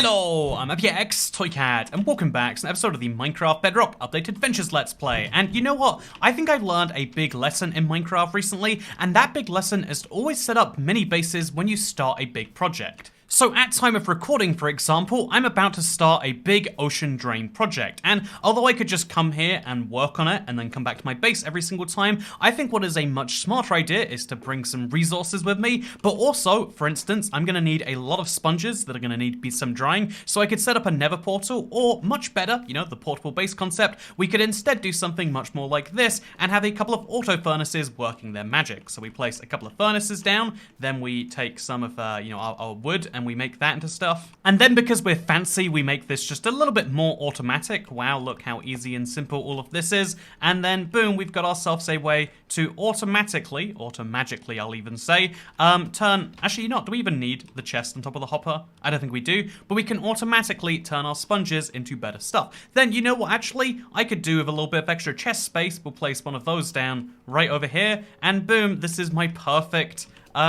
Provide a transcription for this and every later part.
Hello, I'm FX Toycat, and welcome back to an episode of the Minecraft Bedrock Update Adventures Let's Play. And you know what? I think I've learned a big lesson in Minecraft recently, and that big lesson is to always set up mini bases when you start a big project. So at time of recording, for example, I'm about to start a big ocean drain project, and although I could just come here and work on it and then come back to my base every single time, I think what is a much smarter idea is to bring some resources with me, but also, for instance, I'm going to need a lot of sponges that are going to need to be some drying, so I could set up a nether portal, or much better, you know, the portable base concept, we could instead do something much more like this and have a couple of auto furnaces working their magic. So we place a couple of furnaces down, then we take some of, our wood and we make that into stuff. And then because we're fancy, we make this just a little bit more automatic. Wow, look how easy and simple all of this is. And then boom, we've got ourselves a way to automagically, I'll even say, actually, you know what, do we even need the chest on top of the hopper? I don't think we do, but we can automatically turn our sponges into better stuff. Then you know what, actually, I could do with a little bit of extra chest space. We'll place one of those down right over here, and boom, this is my perfect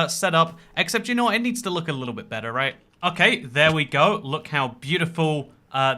setup, except you know what, it needs to look a little bit better, right? Okay, there we go. Look how beautiful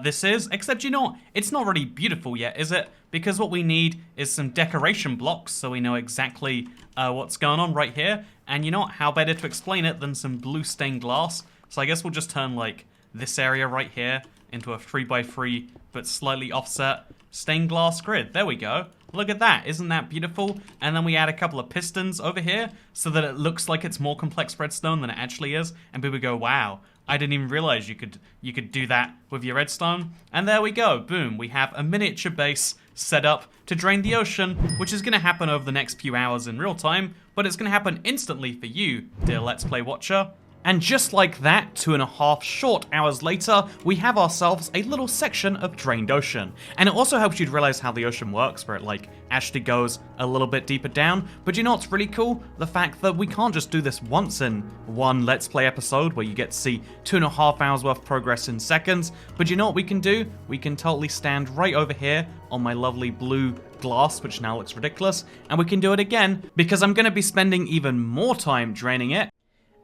this is, except you know what, it's not really beautiful yet, is it? Because what we need is some decoration blocks, so we know exactly what's going on right here. And you know what, how better to explain it than some blue stained glass? So I guess we'll just turn like this area right here into a 3x3 but slightly offset stained glass grid. There we go. Look at that, isn't that beautiful? And then we add a couple of pistons over here so that it looks like it's more complex redstone than it actually is. And people go, wow, I didn't even realize you could do that with your redstone. And there we go, boom, we have a miniature base set up to drain the ocean, which is gonna happen over the next few hours in real time, but it's gonna happen instantly for you, dear Let's Play watcher. And just like that, 2.5 short hours later, we have ourselves a little section of drained ocean. And it also helps you to realize how the ocean works, where it like actually goes a little bit deeper down. But you know what's really cool? The fact that we can't just do this once in one Let's Play episode where you get to see 2.5 hours worth of progress in seconds. But you know what we can do? We can totally stand right over here on my lovely blue glass, which now looks ridiculous. And we can do it again because I'm gonna be spending even more time draining it.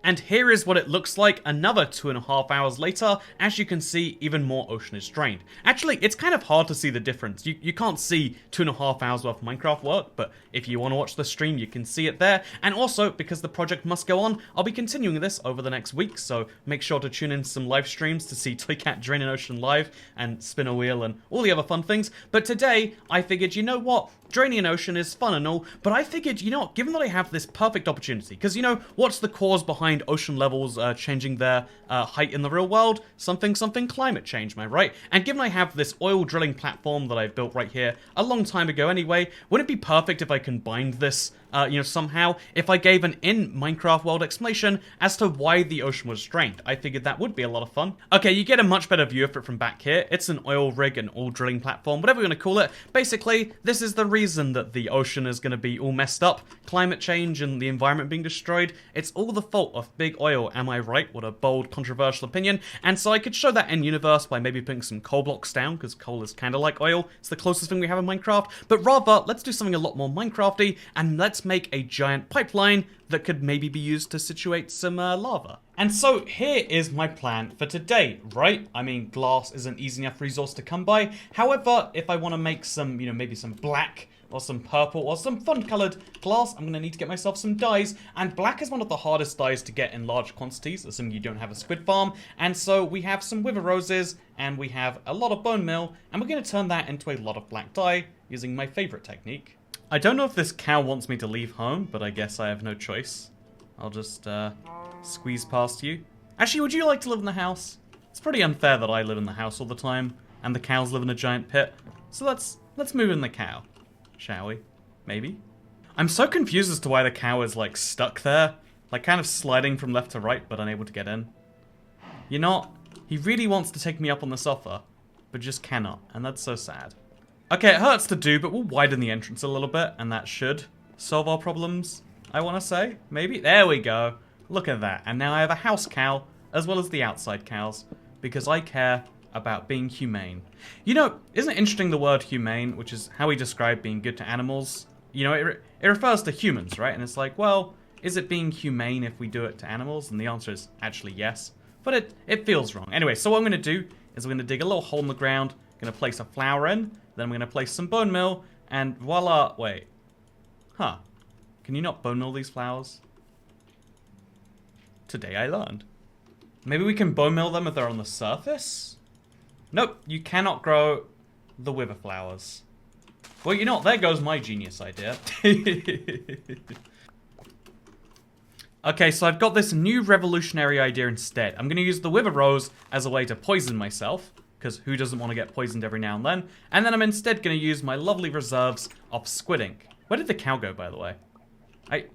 And here is what it looks like another 2.5 hours later. As you can see, even more ocean is drained. Actually, it's kind of hard to see the difference. You can't see 2.5 hours worth of Minecraft work, but if you want to watch the stream, you can see it there. And also, because the project must go on, I'll be continuing this over the next week, so make sure to tune in to some live streams to see Toycat drain an ocean live and spin a wheel and all the other fun things. But today, I figured, you know what? Draining an ocean is fun and all, but I figured, you know what, given that I have this perfect opportunity, because you know, what's the cause behind ocean levels changing their height in the real world? Something climate change, am I right? And given I have this oil drilling platform that I built right here a long time ago anyway, wouldn't it be perfect if I combined this somehow, if I gave an in-Minecraft world explanation as to why the ocean was drained? I figured that would be a lot of fun. Okay, you get a much better view of it from back here. It's an oil rig, an oil drilling platform, whatever you want to call it. Basically, this is the reason that the ocean is going to be all messed up. Climate change and the environment being destroyed. It's all the fault of big oil, am I right? What a bold, controversial opinion. And so I could show that in universe by maybe putting some coal blocks down, because coal is kind of like oil. It's the closest thing we have in Minecraft. But rather, let's do something a lot more Minecrafty, and let's make a giant pipeline that could maybe be used to situate some lava. And so here is my plan for today, right? I mean, glass is an easy enough resource to come by. However, if I want to make some, maybe some black or some purple or some fun colored glass, I'm gonna need to get myself some dyes, and black is one of the hardest dyes to get in large quantities, assuming you don't have a squid farm. And so we have some wither roses, and we have a lot of bone meal, and we're gonna turn that into a lot of black dye using my favorite technique. I don't know if this cow wants me to leave home, but I guess I have no choice. I'll just squeeze past you. Actually, would you like to live in the house? It's pretty unfair that I live in the house all the time, and the cows live in a giant pit. So let's move in the cow, shall we? Maybe? I'm so confused as to why the cow is like stuck there, like kind of sliding from left to right, but unable to get in. You know, he really wants to take me up on the sofa, but just cannot, and that's so sad. Okay, it hurts to do, but we'll widen the entrance a little bit, and that should solve our problems, I want to say. Maybe? There we go. Look at that. And now I have a house cow, as well as the outside cows, because I care about being humane. You know, isn't it interesting the word humane, which is how we describe being good to animals? You know, it refers to humans, right? And it's like, well, is it being humane if we do it to animals? And the answer is actually yes. but it feels wrong. Anyway, so what I'm going to do is I'm going to dig a little hole in the ground, going to place a flower in, then I'm going to place some bone meal, and voila, wait. Huh. Can you not bone meal these flowers? Today I learned. Maybe we can bone meal them if they're on the surface? Nope, you cannot grow the wither flowers. Well, you know what? There goes my genius idea. Okay, so I've got this new revolutionary idea instead. I'm going to use the wither rose as a way to poison myself, because who doesn't want to get poisoned every now and then? And then I'm instead going to use my lovely reserves of squid ink. Where did the cow go, by the way?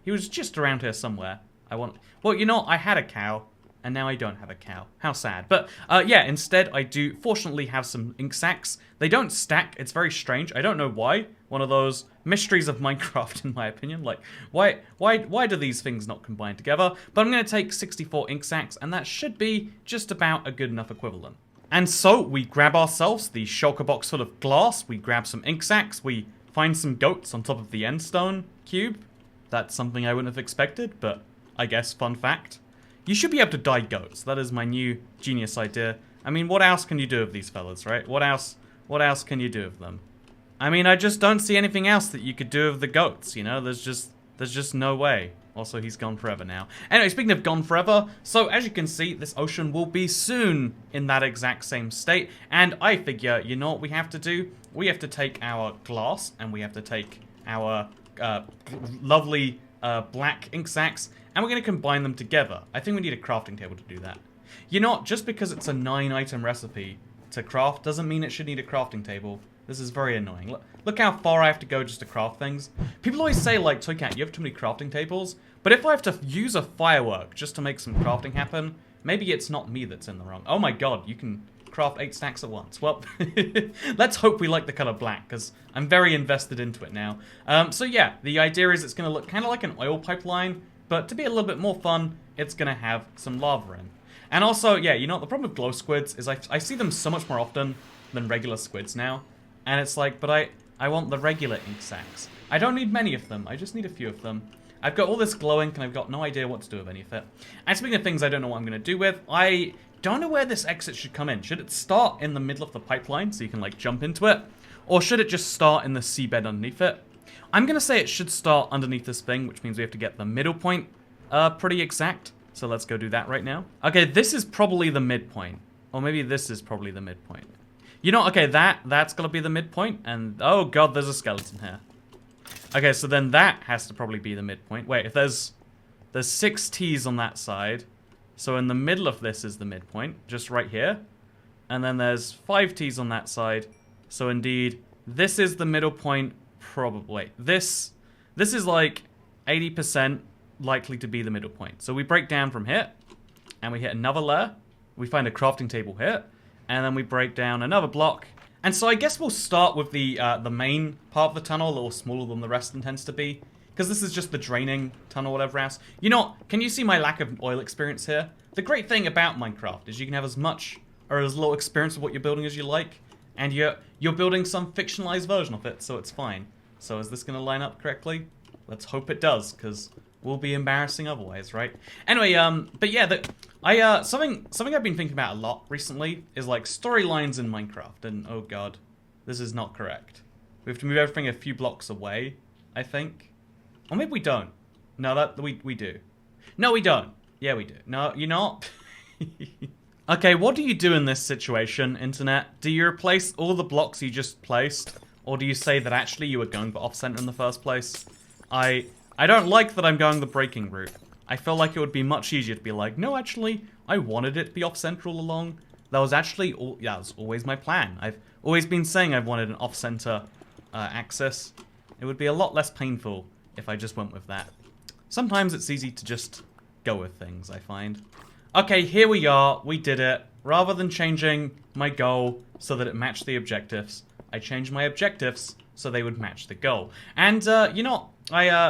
He was just around here somewhere. Well, you know, I had a cow, and now I don't have a cow. How sad. But, yeah, instead I do fortunately have some ink sacs. They don't stack. It's very strange. I don't know why. One of those mysteries of Minecraft, in my opinion. Like, why do these things not combine together? But I'm going to take 64 ink sacs, and that should be just about a good enough equivalent. And so, we grab ourselves the shulker box full of glass, we grab some ink sacs, we find some goats on top of the endstone cube. That's something I wouldn't have expected, but I guess fun fact. You should be able to dye goats. That is my new genius idea. I mean, what else can you do with these fellas, right? What else can you do with them? I mean, I just don't see anything else that you could do with the goats, you know? There's just no way. Also, he's gone forever now. Anyway, speaking of gone forever, so as you can see, this ocean will be soon in that exact same state. And I figure, you know what we have to do? We have to take our glass, and we have to take our lovely black ink sacs, and we're going to combine them together. I think we need a crafting table to do that. You know what? Just because it's a 9-item recipe to craft doesn't mean it should need a crafting table. This is very annoying. Look how far I have to go just to craft things. People always say, like, Toycat, you have too many crafting tables. But if I have to use a firework just to make some crafting happen, maybe it's not me that's in the wrong. Oh my god, you can craft 8 stacks at once. Well, let's hope we like the color black, because I'm very invested into it now. So yeah, the idea is it's going to look kind of like an oil pipeline, but to be a little bit more fun, it's going to have some lava in. And also, yeah, you know, the problem with glow squids is I see them so much more often than regular squids now. And it's like, but I want the regular ink sacs. I don't need many of them, I just need a few of them. I've got all this glow ink and I've got no idea what to do with any of it. And speaking of things I don't know what I'm going to do with, I don't know where this exit should come in. Should it start in the middle of the pipeline so you can like jump into it? Or should it just start in the seabed underneath it? I'm going to say it should start underneath this thing, which means we have to get the middle point pretty exact. So let's go do that right now. Okay, this is probably the midpoint. Or maybe this is probably the midpoint. You know, okay, that's gonna be the midpoint, and oh god, there's a skeleton here. Okay, so then that has to probably be the midpoint. Wait, if there's 6 T's on that side, so in the middle of this is the midpoint, just right here, and then there's 5 T's on that side, so indeed, this is the middle point, probably. This is like 80% likely to be the middle point. So we break down from here, and we hit another layer, we find a crafting table here, and then we break down another block. And so I guess we'll start with the main part of the tunnel, a little smaller than the rest intends to be. Because this is just the draining tunnel, whatever else. You know, can you see my lack of oil experience here? The great thing about Minecraft is you can have as much or as little experience of what you're building as you like. And you're building some fictionalized version of it, so it's fine. So is this going to line up correctly? Let's hope it does, because we'll be embarrassing otherwise, right? Anyway, but yeah, something I've been thinking about a lot recently is like storylines in Minecraft, and oh god, this is not correct. We have to move everything a few blocks away, I think. Or maybe we don't. No, we do. No, we don't. Yeah, we do. No, you're not. Okay, what do you do in this situation, Internet? Do you replace all the blocks you just placed? Or do you say that actually you were going for off-center in the first place? I don't like that I'm going the breaking route. I feel like it would be much easier to be like, no, actually, I wanted it to be off-center all along. That was actually, that was always my plan. I've always been saying I've wanted an off-center axis. It would be a lot less painful if I just went with that. Sometimes it's easy to just go with things, I find. Okay, here we are. We did it. Rather than changing my goal so that it matched the objectives, I changed my objectives so they would match the goal. And, you know,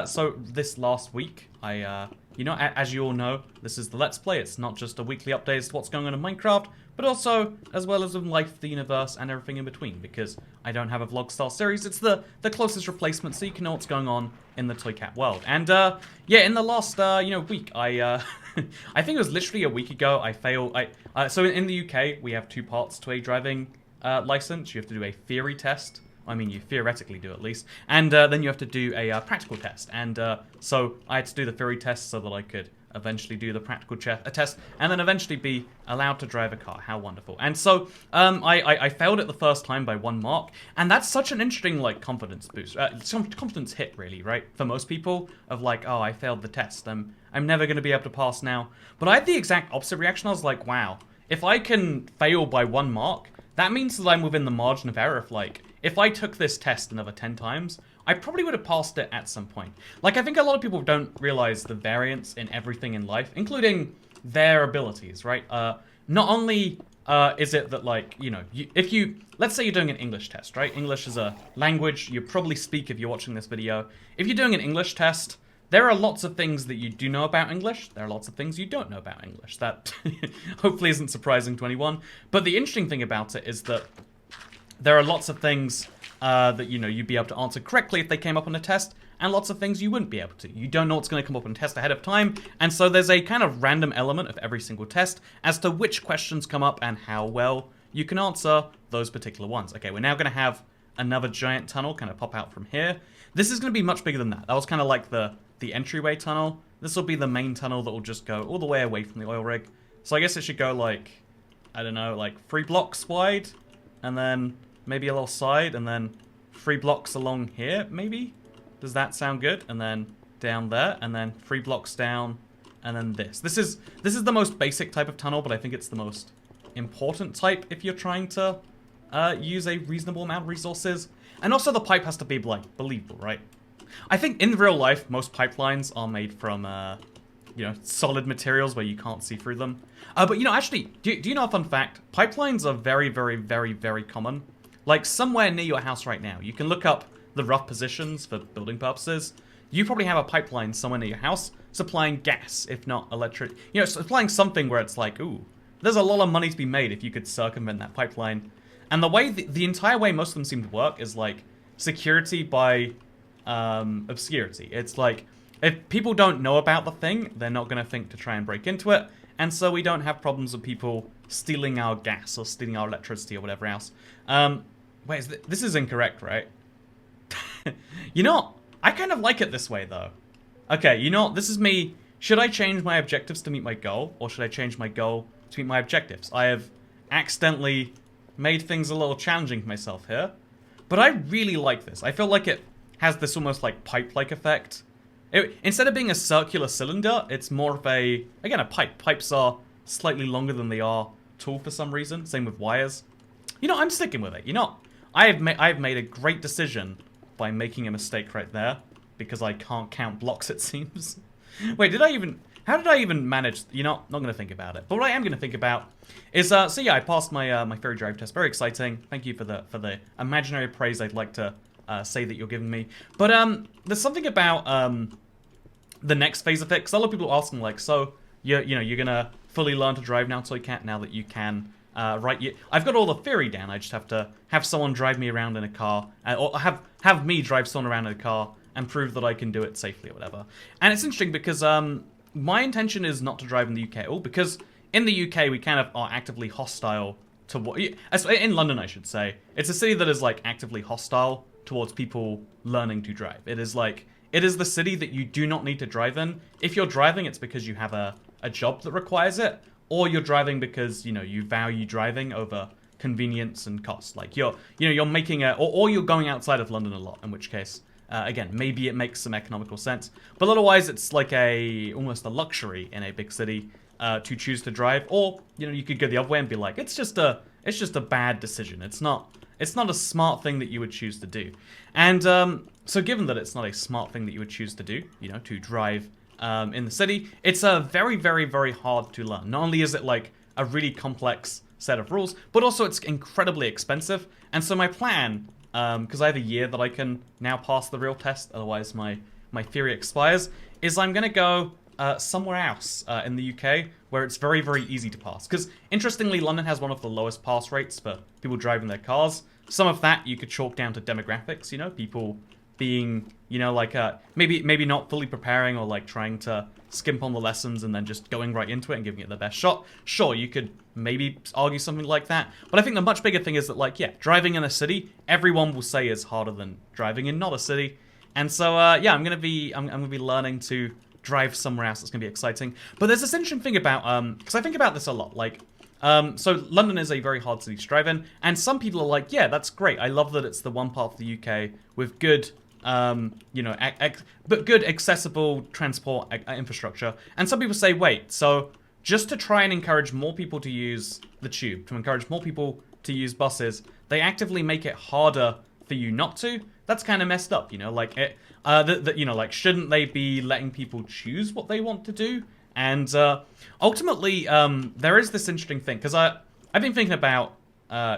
so this last week, you know, as you all know, this is the Let's Play. It's not just a weekly update as to what's going on in Minecraft, but also as well as in life, the universe, and everything in between, because I don't have a vlog-style series. It's the closest replacement, so you can know what's going on in the Toycat world. And, yeah, in the last, you know, week, I I think it was literally a week ago. I failed. So in the UK we have two parts to a driving license. You have to do a theory test. I mean, you theoretically do at least, and then you have to do a practical test. And so I had to do the theory test so that I could eventually do the practical test, and then eventually be allowed to drive a car. How wonderful. And so I failed it the first time by 1 mark, and that's such an interesting like confidence boost, some confidence hit really, right? For most people of like, oh, I failed the test, I'm never going to be able to pass now. But I had the exact opposite reaction. I was like, wow, if I can fail by 1 mark, that means that I'm within the margin of error of like, if I took this test another 10 times, I probably would have passed it at some point. Like, I think a lot of people don't realize the variance in everything in life, including their abilities, right? Not only is it that, like, you know, let's say you're doing an English test, right? English is a language you probably speak if you're watching this video. If you're doing an English test, there are lots of things that you do know about English. There are lots of things you don't know about English. That hopefully isn't surprising to anyone. But the interesting thing about it is that there are lots of things that, you know, you'd be able to answer correctly if they came up on a test, and lots of things you wouldn't be able to. You don't know what's going to come up on a test ahead of time, and so there's a kind of random element of every single test as to which questions come up and how well you can answer those particular ones. Okay, we're now going to have another giant tunnel kind of pop out from here. This is going to be much bigger than that. That was kind of like the entryway tunnel. This will be the main tunnel that will just go all the way away from the oil rig. So I guess it should go like, I don't know, like 3 blocks wide, and then maybe a little side, and then 3 blocks along here, maybe? Does that sound good? And then down there, and then 3 blocks down, and then this. This is the most basic type of tunnel, but I think it's the most important type if you're trying to use a reasonable amount of resources. And also the pipe has to be, like, believable, right? I think in real life, most pipelines are made from, you know, solid materials where you can't see through them. But, you know, actually, do you know a fun fact? Pipelines are very, very, very, very common. Like, somewhere near your house right now, you can look up the rough positions for building purposes. You probably have a pipeline somewhere near your house supplying gas, if not electric. You know, supplying something where it's like, ooh, there's a lot of money to be made if you could circumvent that pipeline. And the way, the entire way most of them seem to work is like security by obscurity. It's like, if people don't know about the thing, they're not going to think to try and break into it. And so we don't have problems with people stealing our gas or stealing our electricity or whatever else. Wait, this is incorrect, right? You know, I kind of like it this way, though. Okay, you know, this is me. Should I change my objectives to meet my goal, or should I change my goal to meet my objectives? I have accidentally made things a little challenging for myself here, but I really like this. I feel like it has this almost like pipe-like effect. Instead of being a circular cylinder, it's more of a, again, a pipe. Pipes are slightly longer than they are tall for some reason. Same with wires. You know, I'm sticking with it. You know, I have made a great decision by making a mistake right there, because I can't count blocks, it seems. Wait, how did I even manage? You know, not going to think about it. But what I am going to think about is, so yeah, I passed my my ferry drive test. Very exciting. Thank you for the imaginary praise I'd like to say that you're giving me. But there's something about the next phase of it, because a lot of people are asking, like, so you're gonna fully learn to drive now, Toy Cat, now that you can. Right, I've got all the theory down. I just have to have someone drive me around in a car, or have me drive someone around in a car and prove that I can do it safely or whatever. And it's interesting because my intention is not to drive in the UK at all, because in the UK we kind of are actively hostile to what, in London I should say. It's a city that is like actively hostile towards people learning to drive. It is like, it is the city that you do not need to drive in. If you're driving, it's because you have a job that requires it, or you're driving because, you know, you value driving over convenience and cost. Like, you're making or you're going outside of London a lot, in which case, again, maybe it makes some economical sense. But otherwise, it's like almost a luxury in a big city to choose to drive. Or, you know, you could go the other way and be like, it's just a bad decision. It's not a smart thing that you would choose to do. And so given that it's not a smart thing that you would choose to do, you know, to drive in the city, it's very, very, very hard to learn. Not only is it like a really complex set of rules, but also it's incredibly expensive. And so my plan, because I have a year that I can now pass the real test, otherwise my theory expires, is I'm going to go somewhere else in the UK where it's very, very easy to pass. Because interestingly, London has one of the lowest pass rates for people driving their cars. Some of that you could chalk down to demographics, you know, people being, you know, like maybe not fully preparing or like trying to skimp on the lessons and then just going right into it and giving it the best shot. Sure, you could maybe argue something like that, but I think the much bigger thing is that, like, yeah, driving in a city, everyone will say is harder than driving in not a city. And so yeah, I'm gonna be learning to drive somewhere else that's gonna be exciting. But there's this interesting thing about because I think about this a lot, like so London is a very hard city to drive in, and some people are like, yeah, that's great. I love that it's the one part of the UK with good you know, but good accessible transport infrastructure. And some people say, wait, so just to try and encourage more people to use the tube, to encourage more people to use buses, they actively make it harder for you not to? That's kind of messed up, you know, like it, you know, like, shouldn't they be letting people choose what they want to do? And ultimately, there is this interesting thing, because I've been thinking about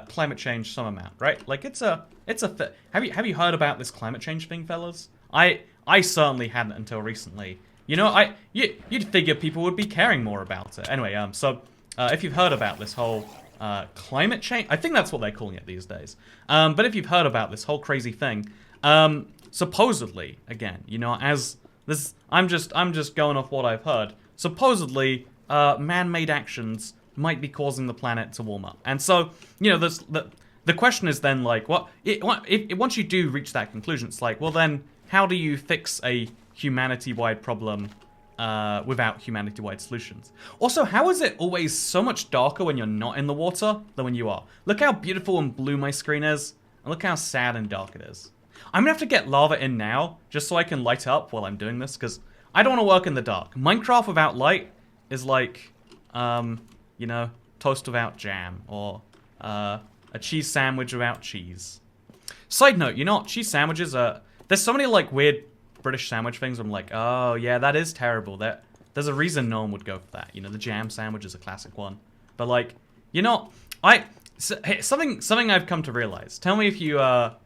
climate change some amount, right? Like, have you heard about this climate change thing, fellas? I certainly hadn't until recently. You know, you'd figure people would be caring more about it. Anyway, so if you've heard about this whole climate change, I think that's what they're calling it these days. But if you've heard about this whole crazy thing, supposedly, again, you know, as this, I'm just going off what I've heard. Supposedly, man-made actions might be causing the planet to warm up, and so, you know, the question is then, like, once you do reach that conclusion, it's like, well, then how do you fix a humanity-wide problem without humanity-wide solutions? Also, how is it always so much darker when you're not in the water than when you are? Look how beautiful and blue my screen is, and look how sad and dark it is. I'm gonna have to get lava in now, just so I can light up while I'm doing this, because I don't want to work in the dark. Minecraft without light is like, you know, toast without jam, or a cheese sandwich without cheese. Side note, you know what, cheese sandwiches are... There's so many, like, weird British sandwich things where I'm like, oh, yeah, that is terrible. There's a reason no one would go for that. You know, the jam sandwich is a classic one. But, like, you know, something I've come to realize. Tell me if you,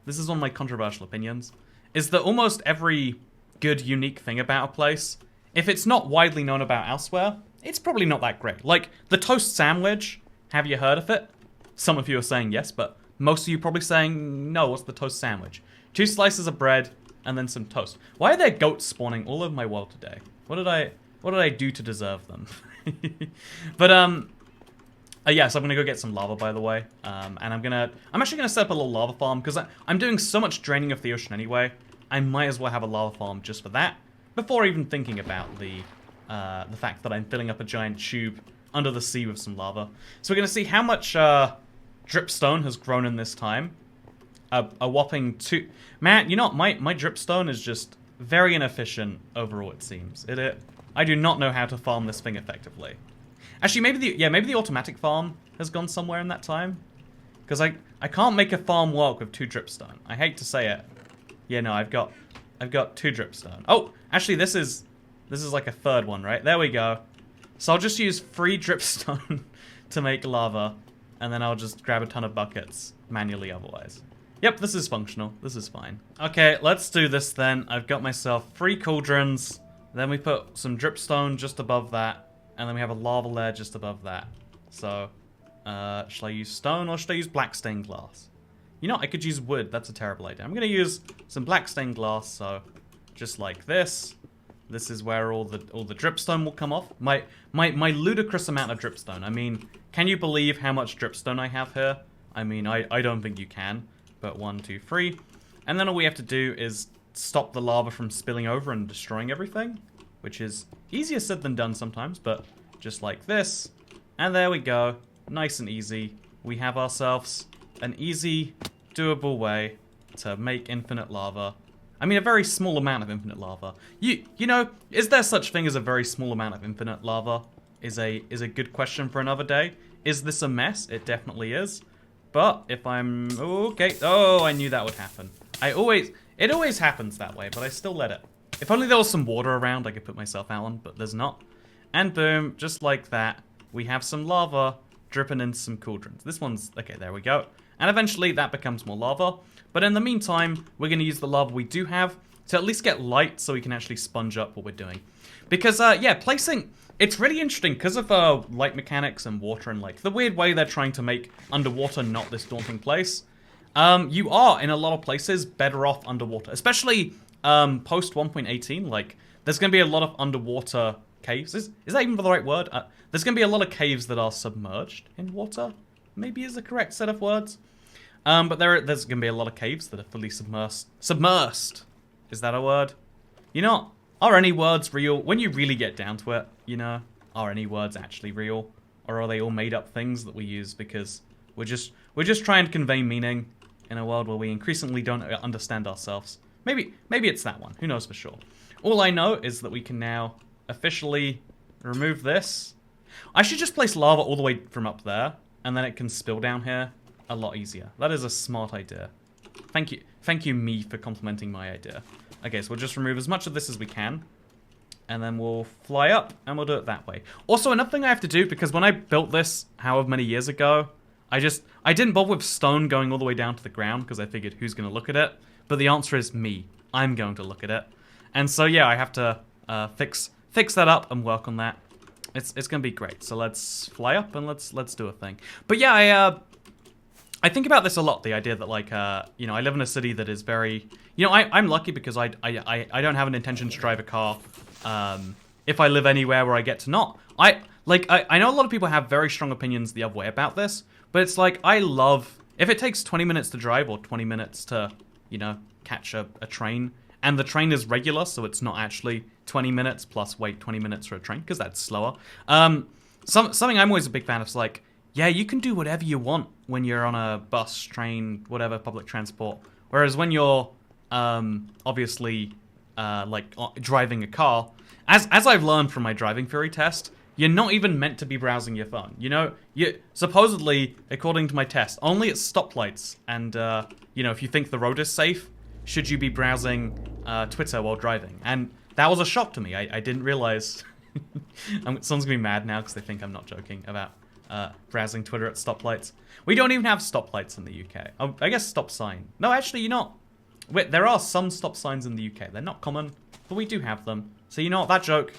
this is one of my controversial opinions, is that almost every good, unique thing about a place, if it's not widely known about elsewhere, it's probably not that great. Like, the toast sandwich, have you heard of it? Some of you are saying yes, but most of you probably saying, no, what's the toast sandwich? 2 slices of bread, and then some toast. Why are there goats spawning all over my world today? What did I do to deserve them? But, yeah, so I'm gonna go get some lava, by the way. And I'm actually gonna set up a little lava farm, because I'm doing so much draining of the ocean anyway. I might as well have a lava farm just for that, before even thinking about the fact that I'm filling up a giant tube under the sea with some lava. So we're gonna see how much dripstone has grown in this time. A whopping 2. Man, you know what? My dripstone is just very inefficient overall, it seems. I do not know how to farm this thing effectively. Actually, maybe the automatic farm has gone somewhere in that time, because I can't make a farm work with 2 dripstone. I hate to say it. Yeah, no, I've got 2 dripstone. Oh, actually, this is like a 3rd one, right? There we go. So I'll just use 3 dripstone to make lava, and then I'll just grab a ton of buckets manually otherwise. Yep, this is functional. This is fine. Okay, let's do this then. I've got myself 3 cauldrons. Then we put some dripstone just above that. And then we have a lava layer just above that. So, shall I use stone or should I use black stained glass? You know, I could use wood. That's a terrible idea. I'm going to use some black stained glass. So, just like this. This is where all the dripstone will come off. My ludicrous amount of dripstone. I mean, can you believe how much dripstone I have here? I mean, I don't think you can. But 1, 2, 3. And then all we have to do is stop the lava from spilling over and destroying everything. Which is easier said than done sometimes, but just like this. And there we go. Nice and easy. We have ourselves an easy, doable way to make infinite lava. I mean, a very small amount of infinite lava. You know, is there such thing as a very small amount of infinite lava? Is a good question for another day. Is this a mess? It definitely is. But if I'm... Okay. Oh, I knew that would happen. It always happens that way, but I still let it. If only there was some water around I could put myself out on, but there's not. And boom, just like that, we have some lava dripping into some cauldrons. This one's... Okay, there we go. And eventually that becomes more lava. But in the meantime, we're going to use the lava we do have to at least get light so we can actually sponge up what we're doing. Because, yeah, placing... It's really interesting because of light mechanics and water and, like, the weird way they're trying to make underwater not this daunting place. You are, in a lot of places, better off underwater. Especially post 1.18, like, there's going to be a lot of underwater caves. Is that even the right word? There's going to be a lot of caves that are submerged in water, maybe is the correct set of words. But there's going to be a lot of caves that are fully submersed. Submersed! Is that a word? You know, are any words real? When you really get down to it, you know, are any words actually real? Or are they all made up things that we use because we're just trying to convey meaning in a world where we increasingly don't understand ourselves? Maybe it's that one. Who knows for sure? All I know is that we can now officially remove this. I should just place lava all the way from up there, and then it can spill down here a lot easier. That is a smart idea. Thank you, me, for complimenting my idea. Okay, so we'll just remove as much of this as we can, and then we'll fly up, and we'll do it that way. Also, another thing I have to do, because when I built this however many years ago, I didn't bother with stone going all the way down to the ground, because I figured who's going to look at it? But the answer is me. I'm going to look at it. And so, yeah, I have to fix that up and work on that. It's going to be great. So let's fly up and let's do a thing. But yeah, I think about this a lot, the idea that, like, you know, I live in a city that is very... You know, I'm lucky because I don't have an intention to drive a car if I live anywhere where I get to not. I know a lot of people have very strong opinions the other way about this, but it's like, I love... If it takes 20 minutes to drive or 20 minutes to, you know, catch a train, and the train is regular, so it's not actually 20 minutes plus wait 20 minutes for a train, because that's slower. Something I'm always a big fan of is like, yeah, you can do whatever you want when you're on a bus, train, whatever, public transport. Whereas when you're, obviously, driving a car, as I've learned from my driving theory test, you're not even meant to be browsing your phone. You know, supposedly, according to my test, only at stoplights and, you know, if you think the road is safe, should you be browsing Twitter while driving. And that was a shock to me. I didn't realize... Someone's gonna be mad now because they think I'm not joking about browsing Twitter at stoplights. We don't even have stoplights in the UK. Oh, I guess stop sign. No, actually, you're not. Wait, there are some stop signs in the UK. They're not common, but we do have them. So you know what? That joke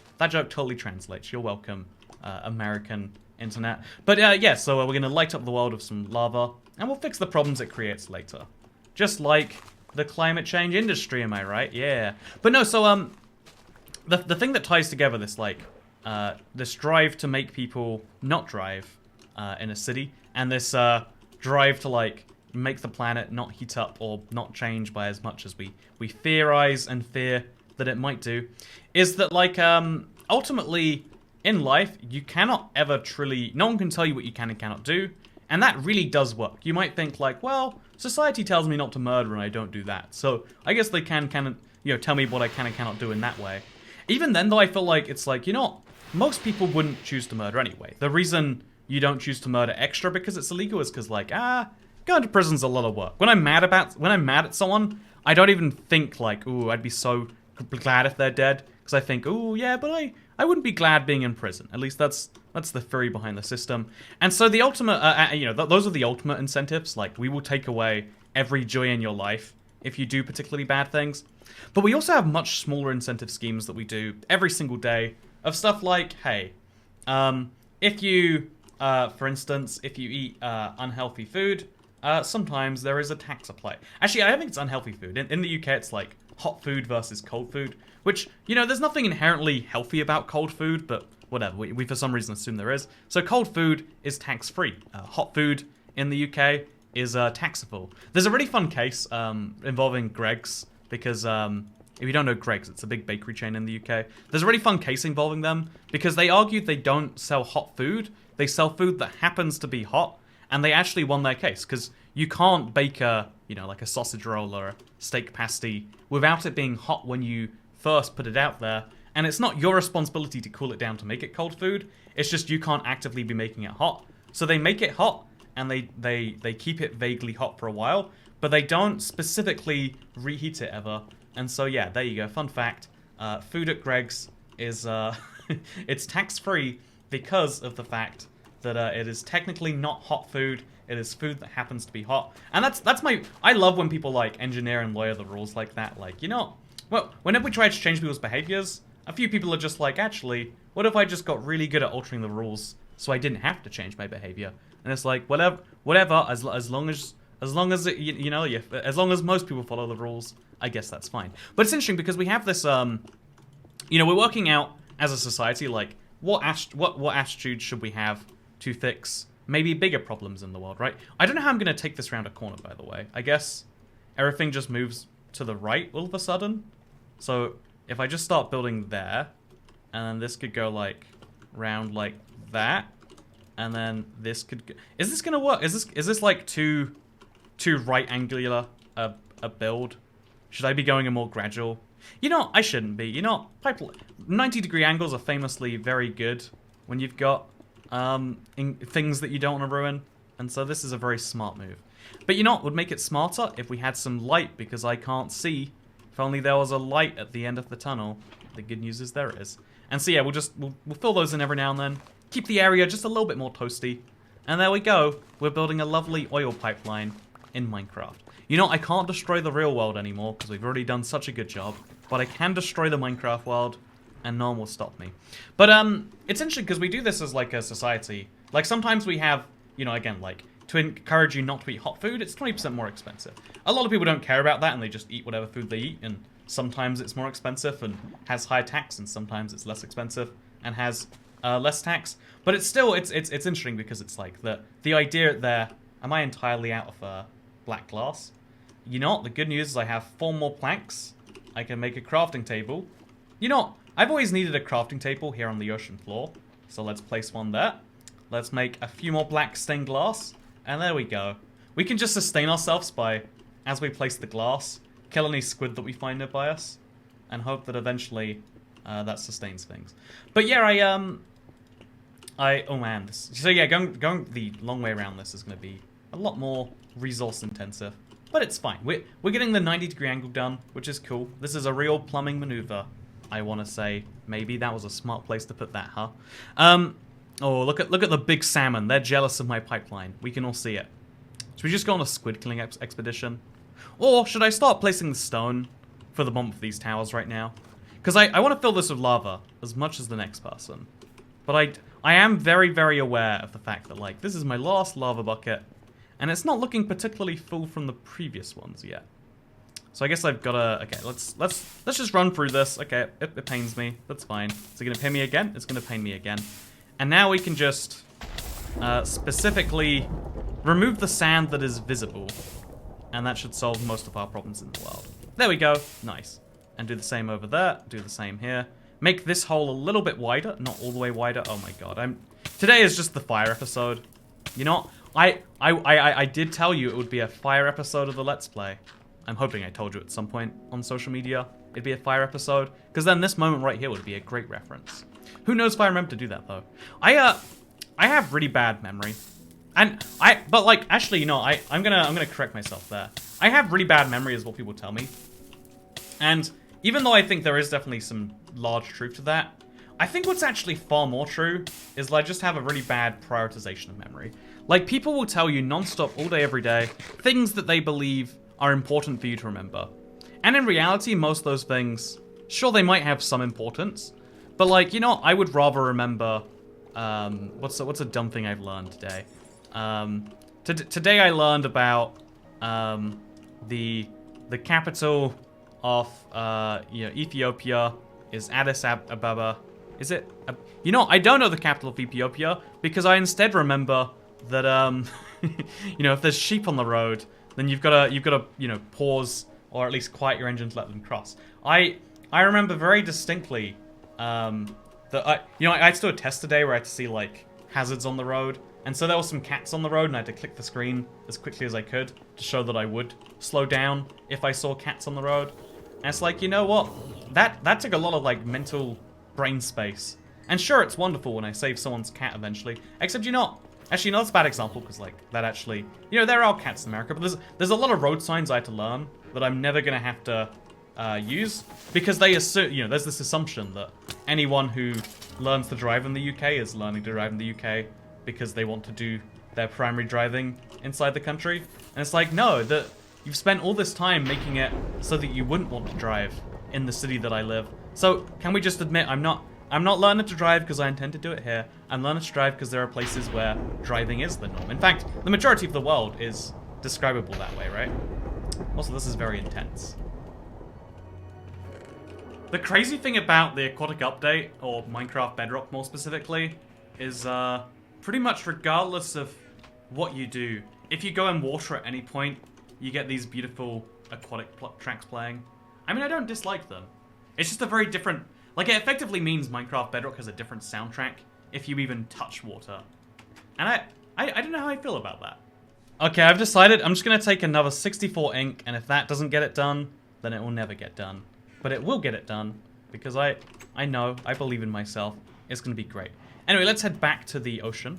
totally translates. You're welcome, American internet. But yeah, so we're gonna light up the world with some lava, and we'll fix the problems it creates later. Just like the climate change industry, am I right? Yeah. But no, so the thing that ties together this, like, this drive to make people not drive in a city, and this drive to, like, make the planet not heat up or not change by as much as we theorize and fear that it might do, is that, like, ultimately, in life, you cannot ever truly... No one can tell you what you can and cannot do, and that really does work. You might think, like, well, society tells me not to murder and I don't do that, so I guess they can you know, tell me what I can and cannot do in that way. Even then, though, I feel like it's like, you know, most people wouldn't choose to murder anyway. The reason you don't choose to murder extra because it's illegal is because, like, going to prison's a lot of work. When I'm mad at someone, I don't even think, like, ooh, I'd be so glad if they're dead, because I think, ooh, yeah, but I wouldn't be glad being in prison. At least that's the theory behind the system. And so the ultimate, you know, those are the ultimate incentives. Like, we will take away every joy in your life if you do particularly bad things. But we also have much smaller incentive schemes that we do every single day of stuff like, hey, if you, for instance, if you eat unhealthy food, sometimes there is a tax applied. Actually, I don't think it's unhealthy food. In the UK, it's like hot food versus cold food, which, you know, there's nothing inherently healthy about cold food, but whatever, we for some reason assume there is. So cold food is tax-free. Hot food in the UK is taxable. There's a really fun case involving Greggs, because if you don't know Greggs, it's a big bakery chain in the UK. There's a really fun case involving them, because they argued they don't sell hot food, they sell food that happens to be hot, and they actually won their case, because you can't bake a, you know, like a sausage roll or a steak pasty without it being hot when you first put it out there, and it's not your responsibility to cool it down to make it cold food, it's just you can't actively be making it hot. So they make it hot, and they keep it vaguely hot for a while, but they don't specifically reheat it ever. And so yeah, there you go, fun fact, food at Greggs is, it's tax-free because of the fact that it is technically not hot food, it is food that happens to be hot. And that's I love when people, like, engineer and lawyer the rules like that. Like, you know, well, whenever we try to change people's behaviors, a few people are just like, actually, what if I just got really good at altering the rules so I didn't have to change my behavior? And it's like, whatever, as long as As long as as long as most people follow the rules, I guess that's fine. But it's interesting because we have this, we're working out as a society, like, what attitude should we have to fix maybe bigger problems in the world, right? I don't know how I'm going to take this round a corner, by the way. I guess everything just moves to the right all of a sudden. So if I just start building there, and then this could go, like, round like that, and then this could go... Is this going to work? Is this like, too right angular a build? Should I be going a more gradual? You know, I shouldn't be. You know, 90-degree angles are famously very good when you've got things that you don't want to ruin. And so this is a very smart move. But you know what would make it smarter? If we had some light, because I can't see. If only there was a light at the end of the tunnel. The good news is there is. And so yeah, we'll fill those in every now and then. Keep the area just a little bit more toasty. And there we go. We're building a lovely oil pipeline in Minecraft. You know, I can't destroy the real world anymore because we've already done such a good job. But I can destroy the Minecraft world, and no one will stop me. But it's interesting because we do this as like a society. Like sometimes we have, you know, again, like to encourage you not to eat hot food, it's 20% more expensive. A lot of people don't care about that and they just eat whatever food they eat. And sometimes it's more expensive and has high tax, and sometimes it's less expensive and has less tax. But it's still it's interesting because it's like the idea there. Am I entirely out of black glass? You know what? The good news is I have 4 more planks. I can make a crafting table. You know, I've always needed a crafting table here on the ocean floor. So let's place one there. Let's make a few more black stained glass. And there we go. We can just sustain ourselves by, as we place the glass, kill any squid that we find nearby us. And hope that eventually that sustains things. But yeah, oh man. So yeah, going the long way around this is going to be a lot more resource intensive. But it's fine. We're getting the 90-degree angle done, which is cool. This is a real plumbing maneuver, I want to say. Maybe that was a smart place to put that, huh? Oh, look at the big salmon. They're jealous of my pipeline. We can all see it. Should we just go on a squid killing expedition? Or should I start placing the stone for the bottom of these towers right now? Because I want to fill this with lava as much as the next person. But I am very, very aware of the fact that, like, this is my last lava bucket. And it's not looking particularly full from the previous ones yet. So I guess I've got to... Okay, let's just run through this. Okay, it pains me. That's fine. Is it going to pain me again? It's going to pain me again. And now we can just specifically remove the sand that is visible. And that should solve most of our problems in the world. There we go. Nice. And do the same over there. Do the same here. Make this hole a little bit wider. Not all the way wider. Oh my god. Today is just the fire episode. You know, I did tell you it would be a fire episode of the Let's Play. I'm hoping I told you at some point on social media it'd be a fire episode. Because then this moment right here would be a great reference. Who knows if I remember to do that, though. I have really bad memory. But like, actually, you know, I'm gonna correct myself there. I have really bad memory is what people tell me. And even though I think there is definitely some large truth to that, I think what's actually far more true is I just have a really bad prioritization of memory. Like, people will tell you non-stop all day, every day, things that they believe are important for you to remember. And in reality, most of those things, sure, they might have some importance, but like, you know, I would rather remember, what's a dumb thing I've learned today? Today I learned about, the capital of, Ethiopia is Addis Ababa. Is it? You know, I don't know the capital of Ethiopia because I instead remember that, you know, if there's sheep on the road, then you've got to, you know, pause or at least quiet your engine to let them cross. I remember very distinctly, that I had to do a test today where I had to see like hazards on the road, and so there were some cats on the road, and I had to click the screen as quickly as I could to show that I would slow down if I saw cats on the road. And it's like, you know what? That took a lot of like mental brain space. And sure, it's wonderful when I save someone's cat eventually. Except, you know, actually, no, that's a bad example because like that actually, you know, there are cats in America, but there's a lot of road signs I had to learn that I'm never gonna have to use because they assume, you know, there's this assumption that anyone who learns to drive in the UK is learning to drive in the UK because they want to do their primary driving inside the country. And it's like, no, that you've spent all this time making it so that you wouldn't want to drive in the city that I live. So can we just admit I'm not learning to drive because I intend to do it here. I'm learning to drive because there are places where driving is the norm. In fact, the majority of the world is describable that way, right? Also, this is very intense. The crazy thing about the aquatic update, or Minecraft Bedrock more specifically, is pretty much regardless of what you do, if you go in water at any point, you get these beautiful aquatic tracks playing. I mean, I don't dislike them. It's just a very different... Like, it effectively means Minecraft Bedrock has a different soundtrack if you even touch water. And I don't know how I feel about that. Okay, I've decided I'm just going to take another 64 ink, and if that doesn't get it done, then it will never get done. But it will get it done, because I know, I believe in myself. It's going to be great. Anyway, let's head back to the ocean.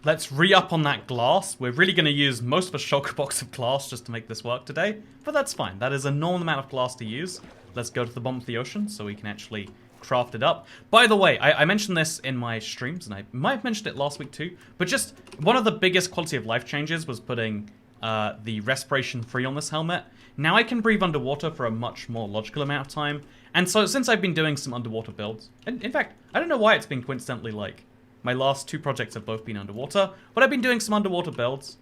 Let's re-up on that glass. We're really going to use most of a shulker box of glass just to make this work today, but that's fine. That is a normal amount of glass to use. Let's go to the bottom of the ocean so we can actually craft it up. By the way, I mentioned this in my streams, and I might have mentioned it last week too, but just one of the biggest quality of life changes was putting the respiration free on this helmet. Now I can breathe underwater for a much more logical amount of time, and so since I've been doing some underwater builds, and in fact, I don't know why it's been coincidentally like my last 2 projects have both been underwater, but I've been doing some underwater builds.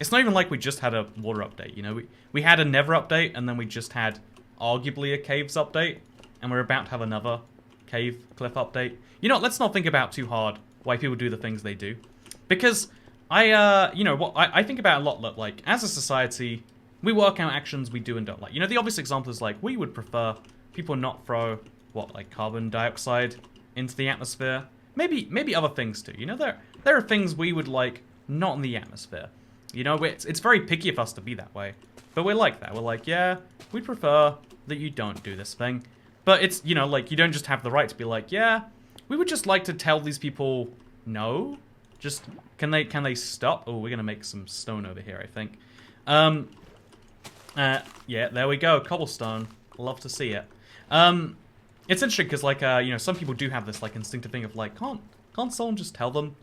It's not even like we just had a water update, you know? We had a Never update, and then we just had arguably a Caves update, and we're about to have another Cave Cliff update. You know, let's not think about too hard why people do the things they do. Because you know, what I think about a lot, like, as a society, we work out actions we do and don't like. You know, the obvious example is, like, we would prefer people not throw, like carbon dioxide into the atmosphere. Maybe other things too. You know, there are things we would like not in the atmosphere. You know, it's very picky of us to be that way. But we're like that. We're like, yeah, we'd prefer that you don't do this thing. But it's, you know, like, you don't just have the right to be like, yeah, we would just like to tell these people no. Just, can they stop? Oh, we're going to make some stone over here, I think. Yeah, there we go. Cobblestone. Love to see it. It's interesting because, like, you know, some people do have this, like, instinctive thing of, like, can't someone just tell them?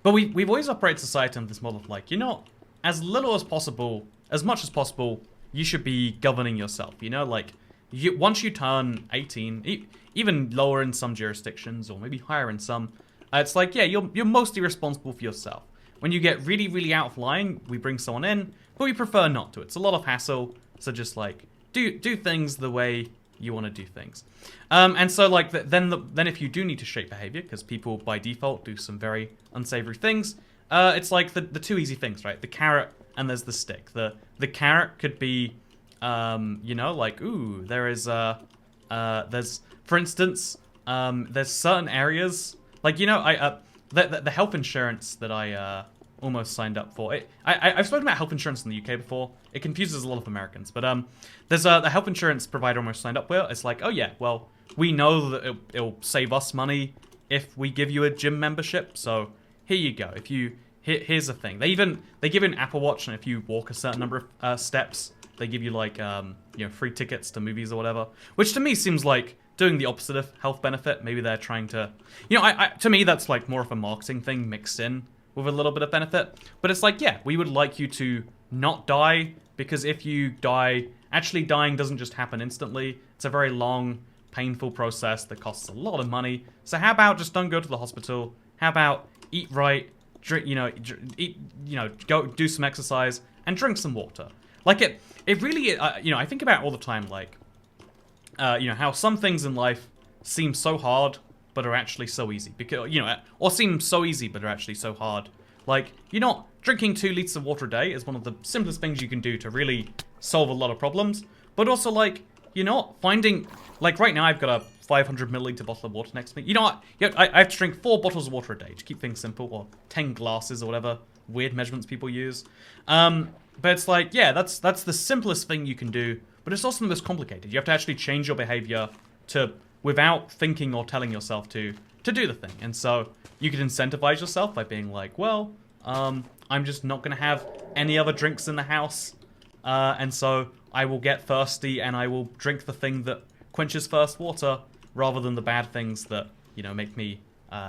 But we've always operated society on this model of, like, you know, as little as possible, as much as possible, you should be governing yourself, you know? Like, once you turn 18, even lower in some jurisdictions, or maybe higher in some, it's like, yeah, you're mostly responsible for yourself. When you get really, really out of line, we bring someone in, but we prefer not to. It's a lot of hassle, so just, like, do things the way you want to do things. And so, like, then if you do need to shape behavior, because people by default do some very unsavory things, it's like the 2 easy things, right? The carrot and there's the stick. The carrot could be, you know, like, ooh, there's, for instance, there's certain areas, like, you know, the health insurance that I almost signed up for. I've spoken about health insurance in the UK before. It confuses a lot of Americans, but there's the health insurance provider I almost signed up with. It's like, oh yeah, well, we know that it'll save us money if we give you a gym membership. So here you go. If you here's the thing. They give you an Apple Watch, and if you walk a certain number of steps, they give you like you know, free tickets to movies or whatever. Which to me seems like doing the opposite of health benefit. Maybe they're trying to, you know, to me that's like more of a marketing thing mixed in with a little bit of benefit. But it's like, yeah, we would like you to not die, because if you die, actually dying doesn't just happen instantly. It's a very long, painful process that costs a lot of money. So how about just don't go to the hospital? How about eat right, drink, eat, go do some exercise and drink some water. Like it really, you know, I think about it all the time, like, you know, how some things in life seem so hard but are actually so easy, because, you know, or seem so easy but are actually so hard. Like, you know, drinking 2 liters of water a day is one of the simplest things you can do to really solve a lot of problems. But also, like, you know, finding, like, right now I've got a 500 milliliter bottle of water next to me. You know what? Yeah, I have to drink 4 bottles of water a day to keep things simple, or 10 glasses or whatever weird measurements people use. But it's like, yeah, that's the simplest thing you can do, but it's also the most complicated. You have to actually change your behavior to, without thinking or telling yourself to do the thing. And so you could incentivize yourself by being like, well, I'm just not going to have any other drinks in the house. And so I will get thirsty and I will drink the thing that quenches thirst water rather than the bad things that, you know, make me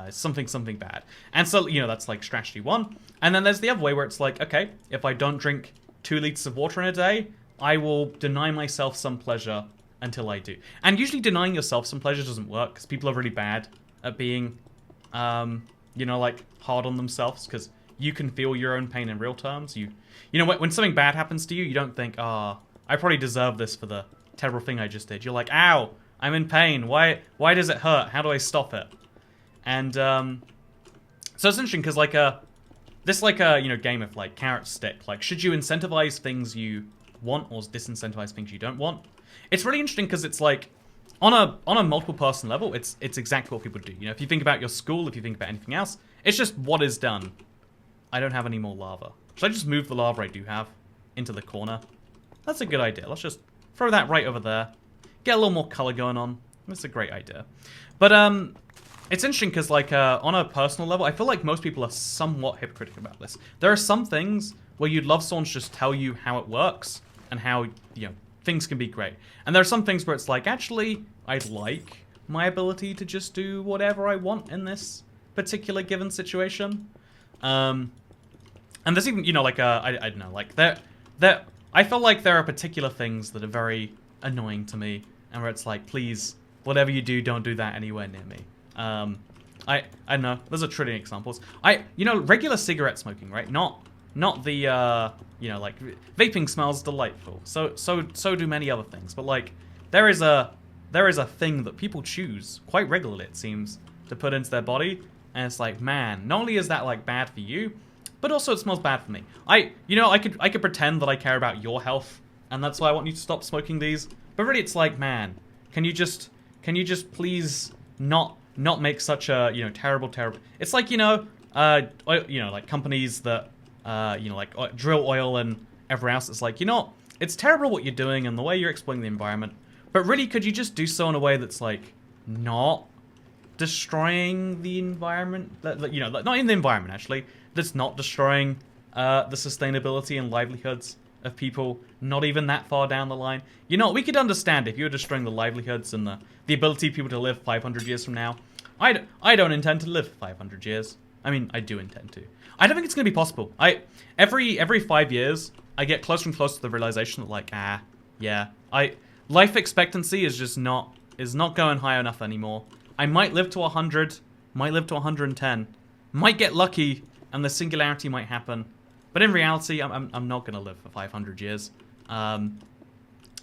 something bad. And so, you know, that's like strategy 1. And then there's the other way where it's like, okay, if I don't drink 2 liters of water in a day, I will deny myself some pleasure until I do. And usually denying yourself some pleasure doesn't work, because people are really bad at being, you know, like, hard on themselves, because you can feel your own pain in real terms. You know, when something bad happens to you, you don't think, oh, I probably deserve this for the terrible thing I just did. You're like, ow, I'm in pain. Why does it hurt? How do I stop it? And so it's interesting because like this like a game of like carrot stick. Like, should you incentivize things you want or disincentivize things you don't want? It's really interesting because it's like on a multiple person level, it's exactly what people do. You know, if you think about your school, if you think about anything else, it's just what is done. I don't have any more lava. Should I just move the lava I do have into the corner? That's a good idea. Let's just throw that right over there. Get a little more color going on. That's a great idea. But it's interesting because like on a personal level, I feel like most people are somewhat hypocritical about this. There are some things where you'd love someone to just tell you how it works and how, you know, things can be great. And there are some things where it's like, actually, I'd like my ability to just do whatever I want in this particular given situation. And there's even, you know, like, I don't know, like, I feel like there are particular things that are very annoying to me, and where it's like, please, whatever you do, don't do that anywhere near me. I don't know, there's a trillion examples. You know, regular cigarette smoking, right? Not the, you know, like, vaping smells delightful. So do many other things, but like, there is a thing that people choose quite regularly, it seems, to put into their body, and it's like, man, not only is that like bad for you, but also it smells bad for me. I could pretend that I care about your health, and that's why I want you to stop smoking these. But really, it's like, man, can you just please not make such a, you know, terrible. It's like, you know, like companies that, you know, like drill oil and everywhere else. It's like, you know, it's terrible what you're doing and the way you're exploiting the environment. But really, could you just do so in a way that's like not destroying the environment? You know, not in the environment actually. That's not destroying the sustainability and livelihoods of people, not even that far down the line. You know, we could understand if you were destroying the livelihoods and the ability of people to live 500 years from now. I don't intend to live 500 years. I mean, I do intend to. I don't think it's going to be possible. Every 5 years, I get closer and closer to the realization that, like, yeah, life expectancy is just not going high enough anymore. I might live to 100, might live to 110, might get lucky, and the singularity might happen. But in reality, I'm not going to live for 500 years. And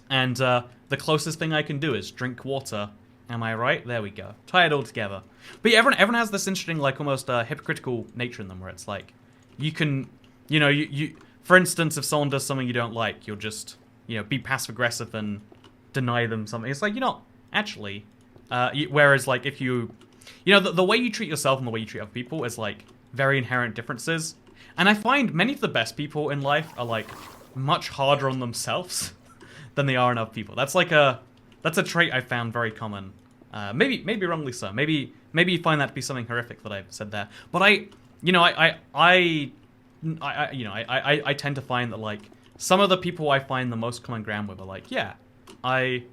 the closest thing I can do is drink water. Am I right? There we go. Tie it all together. But yeah, everyone has this interesting, like, almost hypocritical nature in them, where it's like, you can, you know, you for instance, if someone does something you don't like, you'll just, you know, be passive-aggressive and deny them something. It's like, you know, actually, whereas, like, if you know, the way you treat yourself and the way you treat other people is, like, very inherent differences. And I find many of the best people in life are, like, much harder on themselves than they are on other people. That's a trait I found very common. Maybe wrongly so. Maybe you find that to be something horrific that I've said there. But I tend to find that, like, some of the people I find the most common ground with are like, yeah, I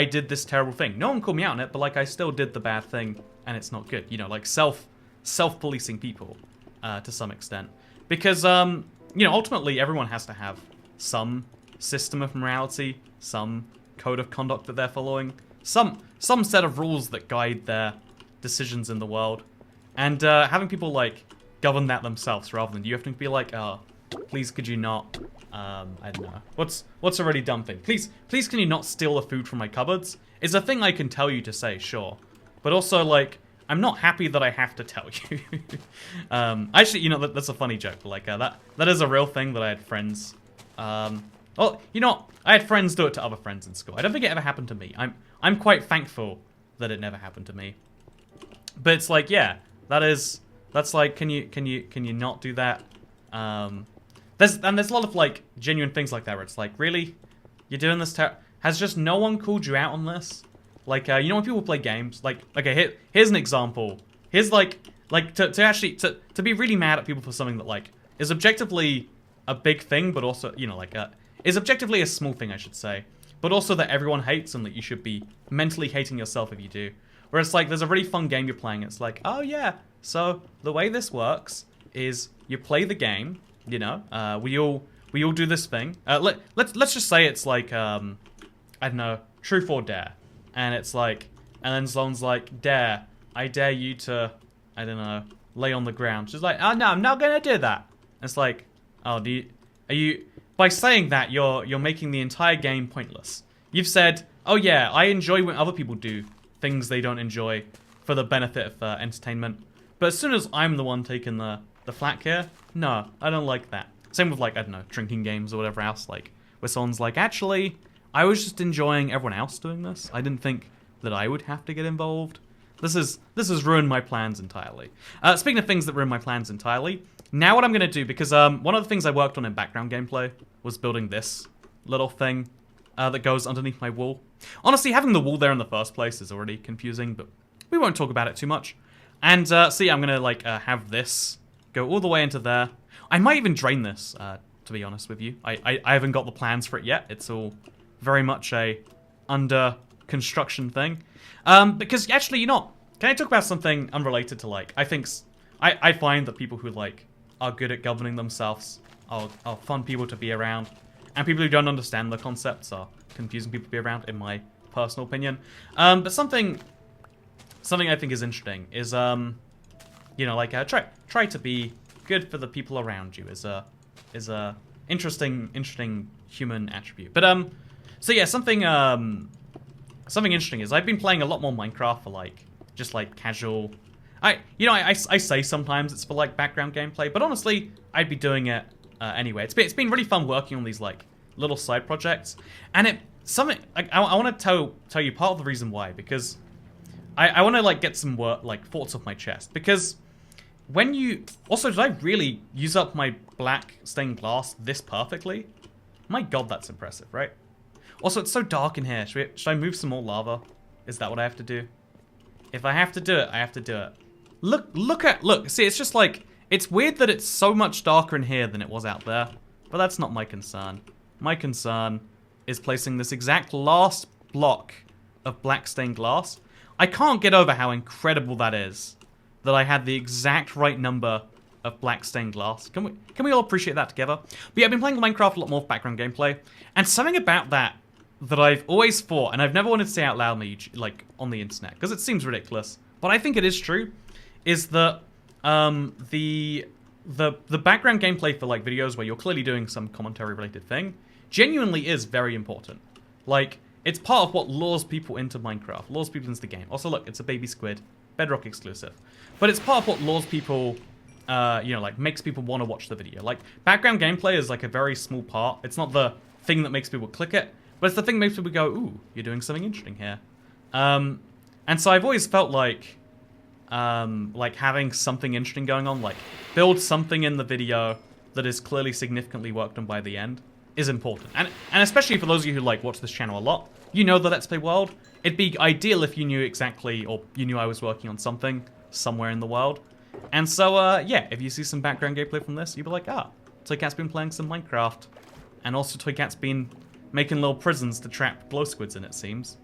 did this terrible thing. No one called me out on it, but, like, I still did the bad thing, and it's not good. You know, like, self-policing people, to some extent. Because, you know, ultimately everyone has to have some system of morality, some code of conduct that they're following, some set of rules that guide their decisions in the world. And having people, like, govern that themselves rather than you having to be like, oh, please could you not, I don't know, what's a really dumb thing? Please can you not steal the food from my cupboards? Is a thing I can tell you to say, sure. But also, like, I'm not happy that I have to tell you. Actually, you know, that's a funny joke, but, like, that is a real thing that I had friends, well, you know, I had friends do it to other friends in school. I don't think it ever happened to me. I'm quite thankful that it never happened to me. But it's like, yeah, that's like, can you not do that? There's a lot of, like, genuine things like that where it's like, really, you're doing this? Has just no one called you out on this? Like, you know when people play games, like, okay, here's an example. Here's like to be really mad at people for something that, like, is objectively a big thing, but also, you know, like, is objectively a small thing, I should say, but also that everyone hates and that you should be mentally hating yourself if you do. Where it's like, there's a really fun game you're playing. It's like, oh yeah, so the way this works is you play the game, you know, we all do this thing. Let's just say it's like, I don't know, truth or dare. And it's like, and then someone's like, dare, I dare you to, I don't know, lay on the ground. She's like, oh no, I'm not gonna do that. It's like, oh, are you, by saying that, you're making the entire game pointless. You've said, oh yeah, I enjoy when other people do things they don't enjoy for the benefit of entertainment. But as soon as I'm the one taking the flak here, no, I don't like that. Same with like, I don't know, drinking games or whatever else, like, where someone's like, actually, I was just enjoying everyone else doing this. I didn't think that I would have to get involved. This has ruined my plans entirely. Speaking of things that ruin my plans entirely, now what I'm gonna do, because one of the things I worked on in background gameplay was building this little thing that goes underneath my wall. Honestly, having the wall there in the first place is already confusing, but we won't talk about it too much. And see, I'm gonna like have this go all the way into there. I might even drain this, to be honest with you. I haven't got the plans for it yet. It's all very much a under construction thing. Because actually, you know, can I talk about something unrelated to like, I find that people who like are good at governing themselves are fun people to be around, and people who don't understand the concepts are confusing people to be around, in my personal opinion. But something I think is interesting is you know, like try to be good for the people around you is a interesting human attribute. But so yeah, something interesting is I've been playing a lot more Minecraft for like just like casual. I say sometimes it's for like background gameplay, but honestly I'd be doing it anyway. It's been really fun working on these like little side projects, and I want to tell you part of the reason why, because I want to like get some thoughts off my chest, because when you also, did I really use up my black stained glass this perfectly? My god, that's impressive, right? Also, it's so dark in here. Should I move some more lava? Is that what I have to do? If I have to do it, I have to do it. Look, see, it's just like, it's weird that it's so much darker in here than it was out there, but that's not my concern. My concern is placing this exact last block of black stained glass. I can't get over how incredible that is, that I had the exact right number of black stained glass. Can we all appreciate that together? But yeah, I've been playing Minecraft a lot more background gameplay, and something about that I've always thought, and I've never wanted to say out loud like on the internet, because it seems ridiculous, but I think it is true, is that the background gameplay for like videos where you're clearly doing some commentary related thing genuinely is very important. Like, it's part of what lures people into Minecraft, lures people into the game. Also, look, it's a baby squid, Bedrock exclusive. But it's part of what lures people, you know, like makes people want to watch the video. Like, background gameplay is like a very small part. It's not the thing that makes people click it, but it's the thing that makes people go, ooh, you're doing something interesting here. And so I've always felt like having something interesting going on, like build something in the video that is clearly significantly worked on by the end, is important. And especially for those of you who like watch this channel a lot, you know the Let's Play world. It'd be ideal if you knew exactly, or you knew I was working on something somewhere in the world. And so, yeah, if you see some background gameplay from this, you'd be like, ah, Toycat's been playing some Minecraft. And also Toycat's been making little prisons to trap glow squids in, it seems.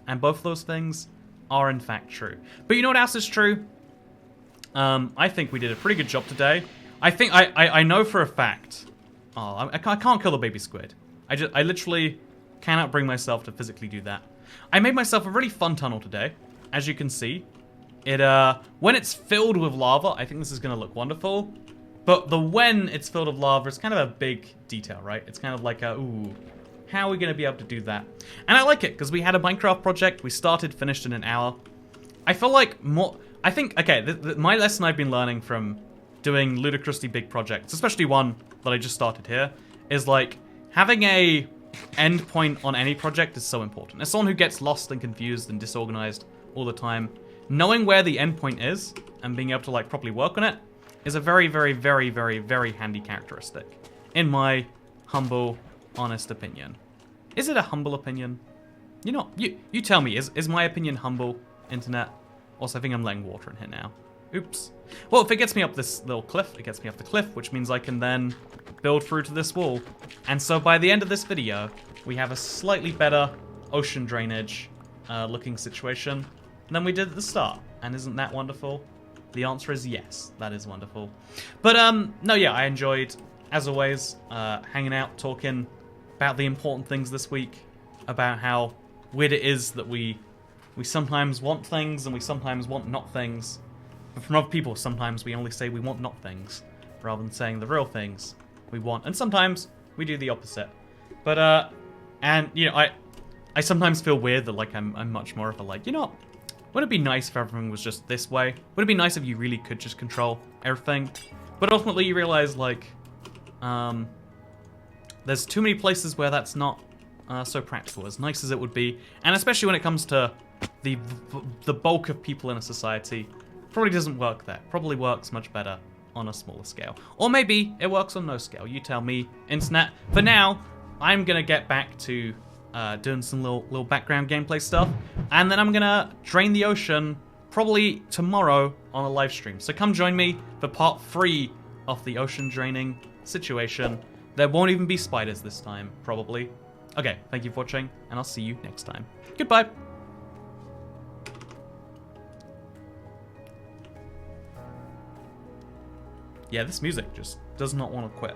And both of those things are in fact true. But you know what else is true? I think we did a pretty good job today. I know for a fact. Oh, I can't kill the baby squid. I literally cannot bring myself to physically do that. I made myself a really fun tunnel today. As you can see, when it's filled with lava, I think this is going to look wonderful. But when it's filled with lava, it's kind of a big detail, right? It's kind of like ooh, how are we going to be able to do that? And I like it, because we had a Minecraft project. We started, finished in an hour. I feel like okay, my lesson I've been learning from doing ludicrously big projects, especially one that I just started here, is like having a end point on any project is so important. As someone who gets lost and confused and disorganized all the time, knowing where the end point is and being able to like properly work on it is a very, very, very, very, very handy characteristic, in my humble, honest opinion. Is it a humble opinion? You know, you tell me, is my opinion humble, internet? Also, I think I'm letting water in here now. Oops. Well, if it gets me up this little cliff, it gets me up the cliff, which means I can then build through to this wall. And so by the end of this video, we have a slightly better ocean drainage looking situation than we did at the start. And isn't that wonderful? The answer is yes, that is wonderful. But no, yeah, I enjoyed, as always, hanging out, talking about the important things this week, about how weird it is that we sometimes want things and we sometimes want not things. But from other people, sometimes we only say we want not things, rather than saying the real things we want. And sometimes we do the opposite. But, and, you know, I sometimes feel weird that, like, I'm much more of a, like, you know, wouldn't it be nice if everything was just this way? Would it be nice if you really could just control everything? But ultimately you realize, like, there's too many places where that's not so practical, as nice as it would be. And especially when it comes to the bulk of people in a society, probably doesn't work there. Probably works much better on a smaller scale. Or maybe it works on no scale. You tell me, internet. For now, I'm gonna get back to doing some little background gameplay stuff, and then I'm gonna drain the ocean probably tomorrow on a live stream. So come join me for part 3 of the ocean draining situation. There won't even be spiders this time, probably. Okay, thank you for watching, and I'll see you next time. Goodbye. Yeah, this music just does not want to quit.